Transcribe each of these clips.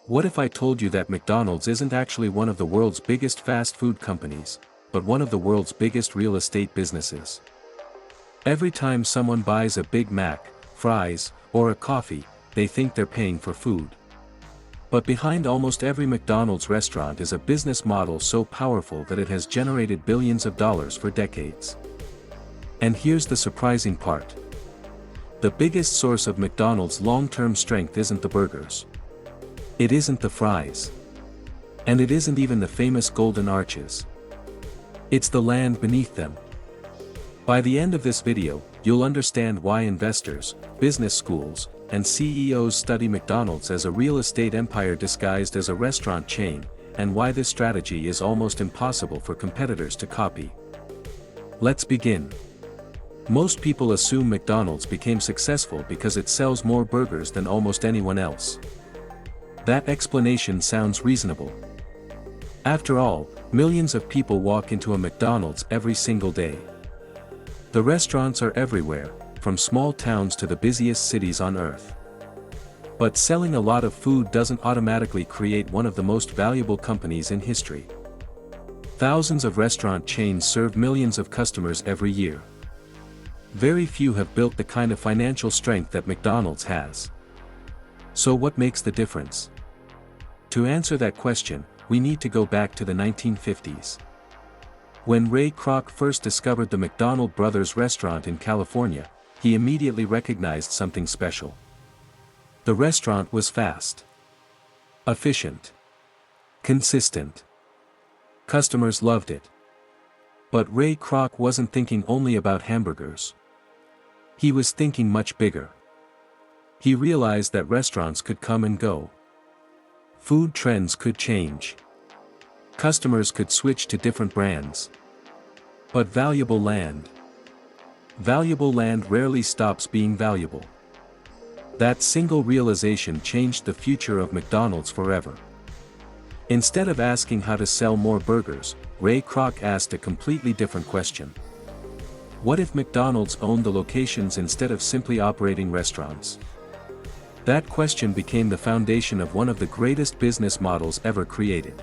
What if I told you that McDonald's isn't actually one of the world's biggest fast food companies, but one of the world's biggest real estate businesses? Every time someone buys a Big Mac, fries, or a coffee, they think they're paying for food. But behind almost every McDonald's restaurant is a business model so powerful that it has generated billions of dollars for decades. And here's the surprising part. The biggest source of McDonald's long-term strength isn't the burgers. It isn't the fries. And it isn't even the famous golden arches. It's the land beneath them. By the end of this video, you'll understand why investors, business schools, and CEOs study McDonald's as a real estate empire disguised as a restaurant chain, and why this strategy is almost impossible for competitors to copy. Let's begin. Most people assume McDonald's became successful because it sells more burgers than almost anyone else. That explanation sounds reasonable. After all, millions of people walk into a McDonald's every single day. The restaurants are everywhere, from small towns to the busiest cities on earth. But selling a lot of food doesn't automatically create one of the most valuable companies in history. Thousands of restaurant chains serve millions of customers every year. Very few have built the kind of financial strength that McDonald's has. So what makes the difference? To answer that question, we need to go back to the 1950s. When Ray Kroc first discovered the McDonald Brothers restaurant in California, he immediately recognized something special. The restaurant was fast, efficient, consistent. Customers loved it. But Ray Kroc wasn't thinking only about hamburgers. He was thinking much bigger. He realized that restaurants could come and go. Food trends could change. Customers could switch to different brands. But valuable land rarely stops being valuable. That single realization changed the future of McDonald's forever. Instead of asking how to sell more burgers, Ray Kroc asked a completely different question. What if McDonald's owned the locations instead of simply operating restaurants? That question became the foundation of one of the greatest business models ever created.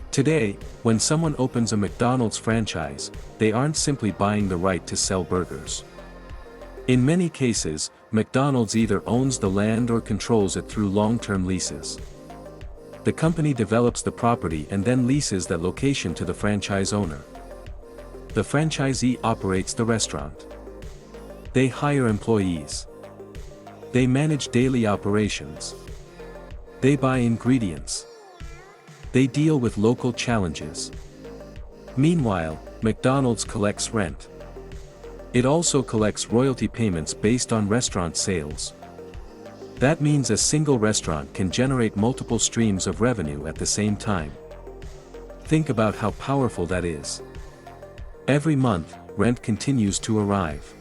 Today, when someone opens a McDonald's franchise, they aren't simply buying the right to sell burgers. In many cases, McDonald's either owns the land or controls it through long-term leases. The company develops the property and then leases that location to the franchise owner. The franchisee operates the restaurant. They hire employees. They manage daily operations. They buy ingredients. They deal with local challenges. Meanwhile, McDonald's collects rent. It also collects royalty payments based on restaurant sales. That means a single restaurant can generate multiple streams of revenue at the same time. Think about how powerful that is. Every month, rent continues to arrive.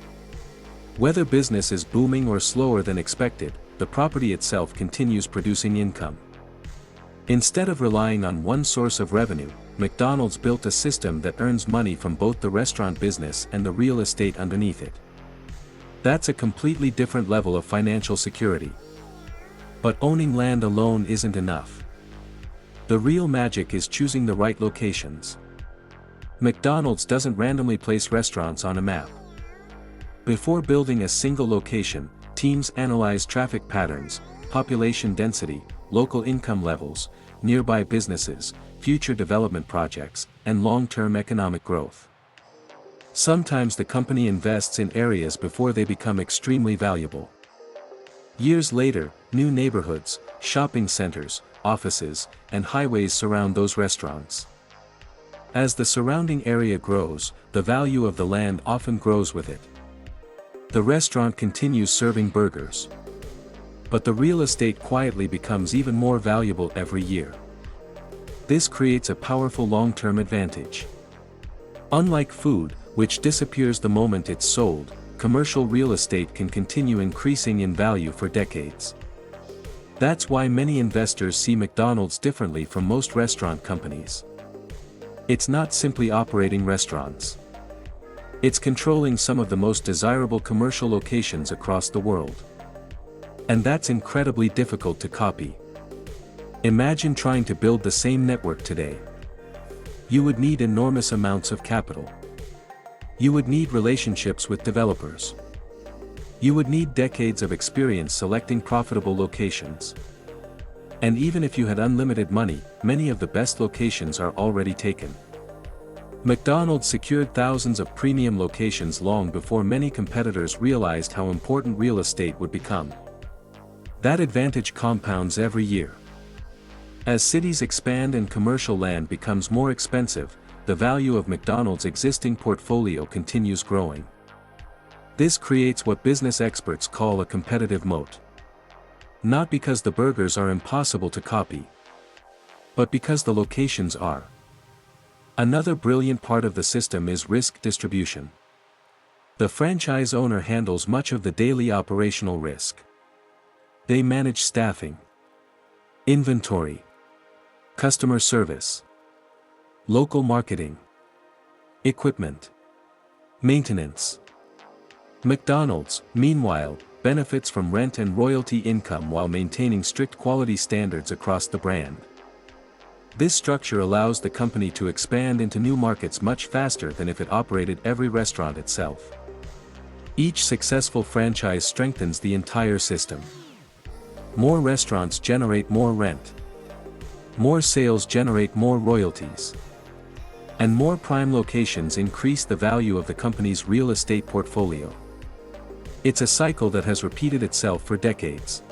Whether business is booming or slower than expected, the property itself continues producing income. Instead of relying on one source of revenue, McDonald's built a system that earns money from both the restaurant business and the real estate underneath it. That's a completely different level of financial security. But owning land alone isn't enough. The real magic is choosing the right locations. McDonald's doesn't randomly place restaurants on a map. Before building a single location, teams analyze traffic patterns, population density, local income levels, nearby businesses, future development projects, and long-term economic growth. Sometimes the company invests in areas before they become extremely valuable. Years later, new neighborhoods, shopping centers, offices, and highways surround those restaurants. As the surrounding area grows, the value of the land often grows with it. The restaurant continues serving burgers. But the real estate quietly becomes even more valuable every year. This creates a powerful long-term advantage. Unlike food, which disappears the moment it's sold, commercial real estate can continue increasing in value for decades. That's why many investors see McDonald's differently from most restaurant companies. It's not simply operating restaurants. It's controlling some of the most desirable commercial locations across the world. And that's incredibly difficult to copy. Imagine trying to build the same network today. You would need enormous amounts of capital. You would need relationships with developers. You would need decades of experience selecting profitable locations. And even if you had unlimited money, many of the best locations are already taken. McDonald's secured thousands of premium locations long before many competitors realized how important real estate would become. That advantage compounds every year. As cities expand and commercial land becomes more expensive, the value of McDonald's existing portfolio continues growing. This creates what business experts call a competitive moat. Not because the burgers are impossible to copy, but because the locations are. Another brilliant part of the system is risk distribution. The franchise owner handles much of the daily operational risk. They manage staffing, inventory, customer service, local marketing, equipment, maintenance. McDonald's, meanwhile, benefits from rent and royalty income while maintaining strict quality standards across the brand. This structure allows the company to expand into new markets much faster than if it operated every restaurant itself. Each successful franchise strengthens the entire system. More restaurants generate more rent. More sales generate more royalties. And more prime locations increase the value of the company's real estate portfolio. It's a cycle that has repeated itself for decades.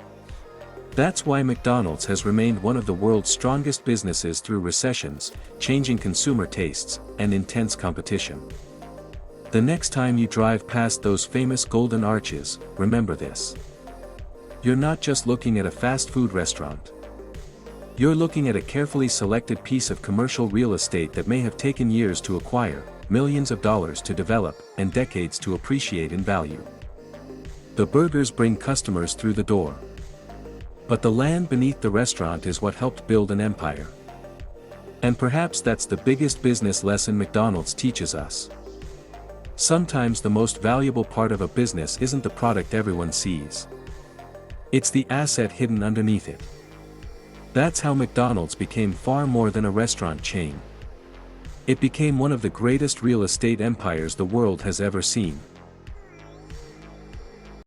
That's why McDonald's has remained one of the world's strongest businesses through recessions, changing consumer tastes, and intense competition. The next time you drive past those famous golden arches, remember this. You're not just looking at a fast food restaurant. You're looking at a carefully selected piece of commercial real estate that may have taken years to acquire, millions of dollars to develop, and decades to appreciate in value. The burgers bring customers through the door. But the land beneath the restaurant is what helped build an empire. And perhaps that's the biggest business lesson McDonald's teaches us. Sometimes the most valuable part of a business isn't the product everyone sees. It's the asset hidden underneath it. That's how McDonald's became far more than a restaurant chain. It became one of the greatest real estate empires the world has ever seen.